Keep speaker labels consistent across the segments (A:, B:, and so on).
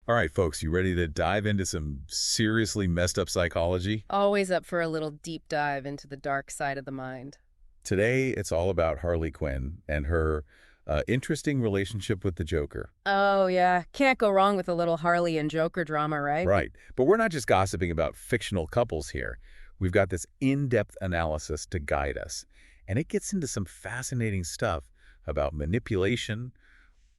A: All right, folks, you ready to dive into some seriously messed up psychology?
B: Always up for a little deep dive into the dark side of the mind.
A: Today, it's all about Harley Quinn and her interesting relationship with the Joker.
B: Oh, yeah. Can't go wrong with a little Harley and Joker drama, right?
A: Right. But we're not just gossiping about fictional couples here. We've got this in-depth analysis to guide us. And it gets into some fascinating stuff about manipulation,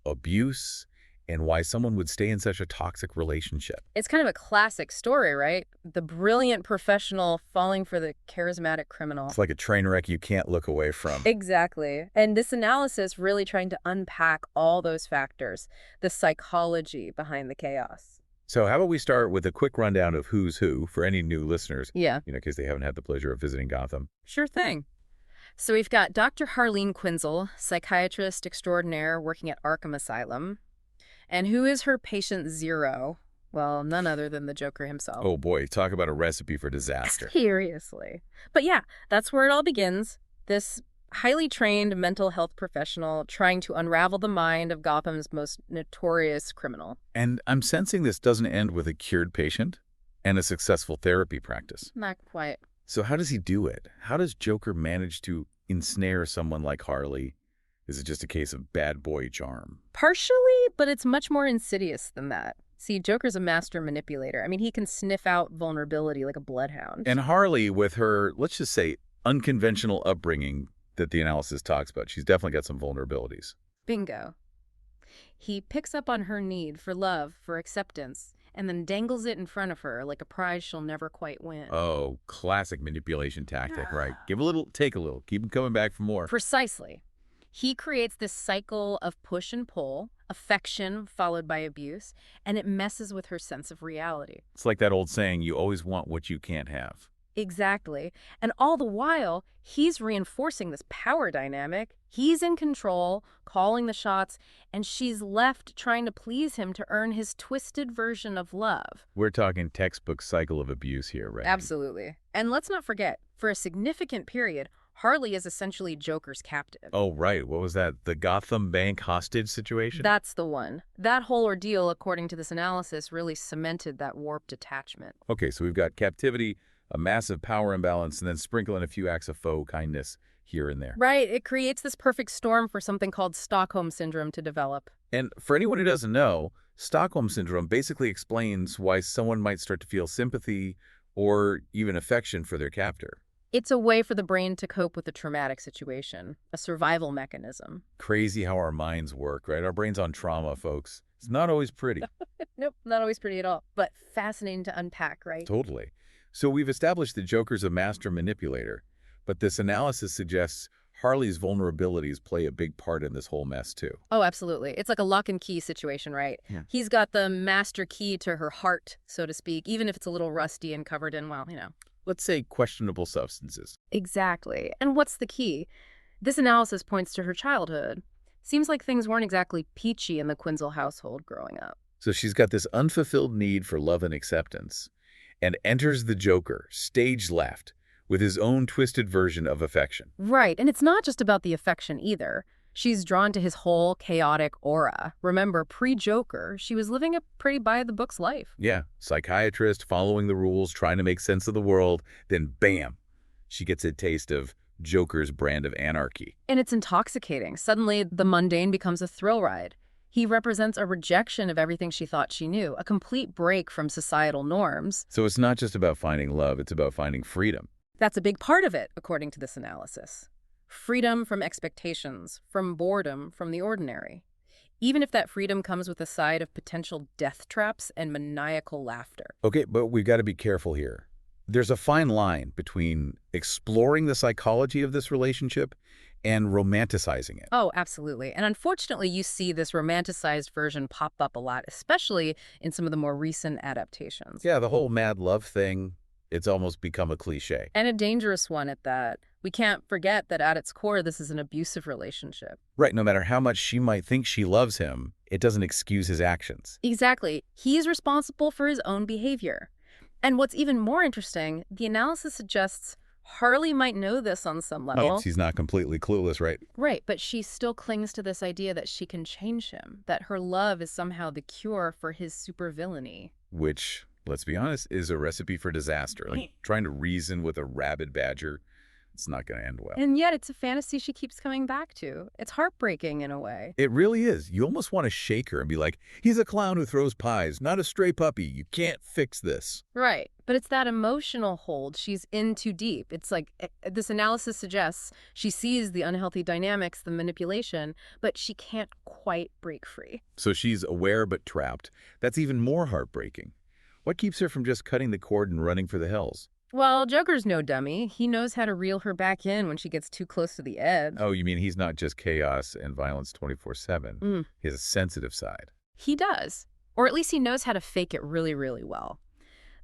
A: abuse, and why someone would stay in such a toxic relationship.
B: It's kind of a classic story, right? The brilliant professional falling for the charismatic criminal.
A: It's like a train wreck you can't look away from.
B: Exactly. And this analysis really trying to unpack all those factors, the psychology behind the chaos.
A: So how about we start with a quick rundown of who's who for any new listeners,
B: Yeah,
A: in case they haven't had the pleasure of visiting Gotham.
B: sure thing. So we've got Dr. Harleen Quinzel, psychiatrist extraordinaire working at Arkham Asylum. And who is her patient zero? Well, none other than the Joker himself.
A: Oh boy, talk about a recipe for disaster.
B: Seriously. But yeah, that's where it all begins. This highly trained mental health professional trying to unravel the mind of Gotham's most notorious criminal.
A: And I'm sensing this doesn't end with a cured patient and a successful therapy practice.
B: Not quite.
A: So how does he do it? How does Joker manage to ensnare someone like Harley? Is it just a case of bad boy charm?
B: Partially, but it's much more insidious than that. See, Joker's a master manipulator. I mean, he can sniff out vulnerability like a bloodhound.
A: And Harley, with her, let's just say, unconventional upbringing that the analysis talks about, she's definitely got some vulnerabilities.
B: Bingo. He picks up on her need for love, for acceptance, and then dangles it in front of her like a prize she'll never quite win.
A: Oh, classic manipulation tactic, right? Give a little, take a little. Keep them coming back for more.
B: Precisely. He creates this cycle of push and pull, affection followed by abuse, and it messes with her sense of reality.
A: It's like that old saying, you always want what you can't have.
B: Exactly. And all the while, he's reinforcing this power dynamic. He's in control, calling the shots, and she's left trying to please him to earn his twisted version of love.
A: We're talking textbook cycle of abuse here, right?
B: Absolutely. And let's not forget, for a significant period, Harley is essentially Joker's captive.
A: Oh, right. What was that? The Gotham Bank hostage situation?
B: That's the one. That whole ordeal, according to this analysis, really cemented that warped attachment.
A: Okay, so we've got captivity, a massive power imbalance, and then sprinkle in a few acts of faux kindness here and there.
B: Right. It creates this perfect storm for something called Stockholm Syndrome to develop.
A: And for anyone who doesn't know, Stockholm Syndrome basically explains why someone might start to feel sympathy or even affection for their captor.
B: It's a way for the brain to cope with a traumatic situation, a survival mechanism.
A: Crazy how our minds work, right? Our brain's on trauma, folks. It's not always pretty.
B: Nope, not always pretty at all, but fascinating to unpack, right?
A: Totally. So we've established that Joker's a master manipulator, but this analysis suggests Harley's vulnerabilities play a big part in this whole mess, too.
B: Oh, absolutely. It's like a lock and key situation, right?
A: Yeah.
B: He's got the master key to her heart, so to speak, even if it's a little rusty and covered in, well,
A: Let's say questionable substances.
B: Exactly. And what's the key? This analysis points to her childhood. Seems like things weren't exactly peachy in the Quinzel household growing up.
A: So she's got this unfulfilled need for love and acceptance, and enters the Joker, stage left, with his own twisted version of affection.
B: Right, and it's not just about the affection either. She's drawn to his whole chaotic aura. Remember, pre-Joker, she was living a pretty by-the-books life.
A: Yeah, psychiatrist, following the rules, trying to make sense of the world, then bam, she gets a taste of Joker's brand of anarchy.
B: And it's intoxicating. Suddenly, the mundane becomes a thrill ride. He represents a rejection of everything she thought she knew, a complete break from societal norms.
A: So it's not just about finding love, it's about finding freedom.
B: That's a big part of it, according to this analysis. Freedom from expectations, from boredom, from the ordinary. Even if that freedom comes with a side of potential death traps and maniacal laughter.
A: Okay, but we've got to be careful here. There's a fine line between exploring the psychology of this relationship and romanticizing it.
B: Oh, absolutely. And unfortunately, you see this romanticized version pop up a lot, especially in some of the more recent adaptations.
A: Yeah, the whole mad love thing, it's almost become a cliche.
B: And a dangerous one at that. We can't forget that at its core, this is an abusive relationship.
A: Right, no matter how much she might think she loves him, it doesn't excuse his actions.
B: Exactly. He's responsible for his own behavior. And what's even more interesting, the analysis suggests Harley might know this on some
A: Oh,
B: level.
A: he's not completely clueless, right?
B: Right, but she still clings to this idea that she can change him, that her love is somehow the cure for his supervillainy.
A: Which, let's be honest, is a recipe for disaster. Like trying to reason with a rabid badger, it's not going to end well.
B: And yet it's a fantasy she keeps coming back to. It's heartbreaking in a way.
A: It really is. You almost want to shake her and be like, he's a clown who throws pies, not a stray puppy. You can't fix this.
B: Right. But it's that emotional hold. She's in too deep. It's like this analysis suggests she sees the unhealthy dynamics, the manipulation, but she can't quite break free.
A: So she's aware but trapped. That's even more heartbreaking. What keeps her from just cutting the cord and running for the hills?
B: Well, Joker's no dummy. He knows how to reel her back in when she gets too close to the edge.
A: Oh, you mean he's not just chaos and violence 24/7.
B: Mm,
A: He has a sensitive side.
B: he does. Or at least he knows how to fake it really, really well.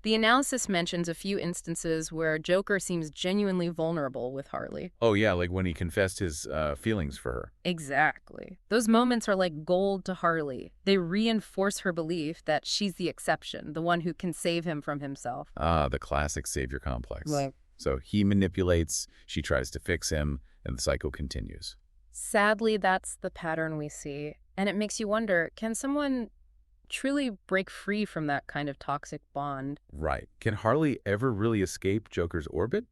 B: The analysis mentions a few instances where Joker seems genuinely vulnerable with Harley.
A: Oh, yeah, like when he confessed his feelings for her.
B: Exactly. Those moments are like gold to Harley. They reinforce her belief that she's the exception, the one who can save him from himself.
A: Ah, the classic savior complex.
B: Right.
A: So he manipulates, she tries to fix him, and the cycle continues.
B: Sadly, that's the pattern we see. And it makes you wonder, can someone truly break free from that kind of toxic bond?
A: Right. Can Harley ever really escape Joker's orbit?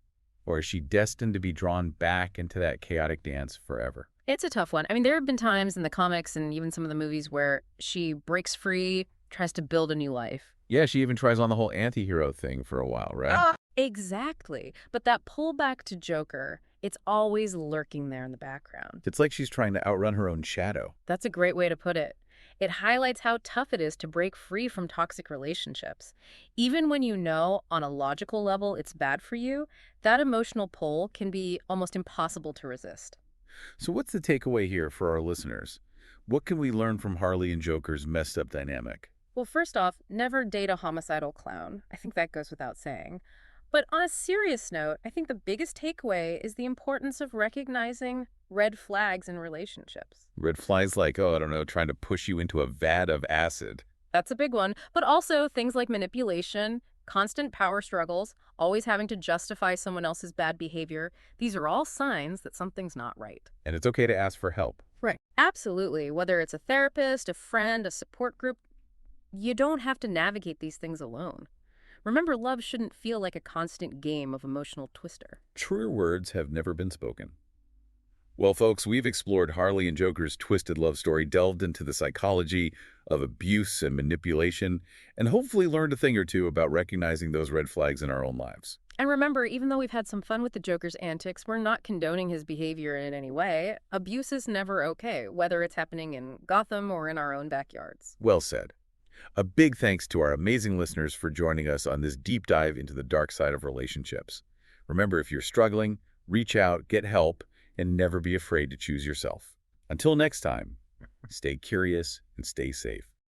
A: Or is she destined to be drawn back into that chaotic dance forever?
B: It's a tough one. I mean, there have been times in the comics and even some of the movies where she breaks free, tries to build a new life.
A: Yeah, she even tries on the whole anti-hero thing for a while, right?
B: Exactly. But that pullback to Joker, it's always lurking there in the background.
A: It's like she's trying to outrun her own shadow.
B: That's a great way to put it. It highlights how tough it is to break free from toxic relationships. Even when you know on a logical level it's bad for you, that emotional pull can be almost impossible to resist.
A: So what's the takeaway here for our listeners? What can we learn from Harley and Joker's messed up dynamic?
B: Well, first off, never date a homicidal clown. I think that goes without saying. But on a serious note, I think the biggest takeaway is the importance of recognizing red flags in relationships.
A: Red flags like, oh, I don't know, trying to push you into a vat of acid.
B: That's a big one. But also things like manipulation, constant power struggles, always having to justify someone else's bad behavior. These are all signs that something's not right.
A: And it's okay to ask for help.
B: Right. Absolutely. Whether it's a therapist, a friend, a support group, you don't have to navigate these things alone. Remember, love shouldn't feel like a constant game of emotional twister.
A: Truer words have never been spoken. Well, folks, we've explored Harley and Joker's twisted love story, delved into the psychology of abuse and manipulation, and hopefully learned a thing or two about recognizing those red flags in our own lives.
B: And remember, even though we've had some fun with the Joker's antics, we're not condoning his behavior in any way. Abuse is never okay, whether it's happening in Gotham or in our own backyards.
A: Well said. A big thanks to our amazing listeners for joining us on this deep dive into the dark side of relationships. Remember, if you're struggling, reach out, get help, and never be afraid to choose yourself. Until next time, stay curious and stay safe.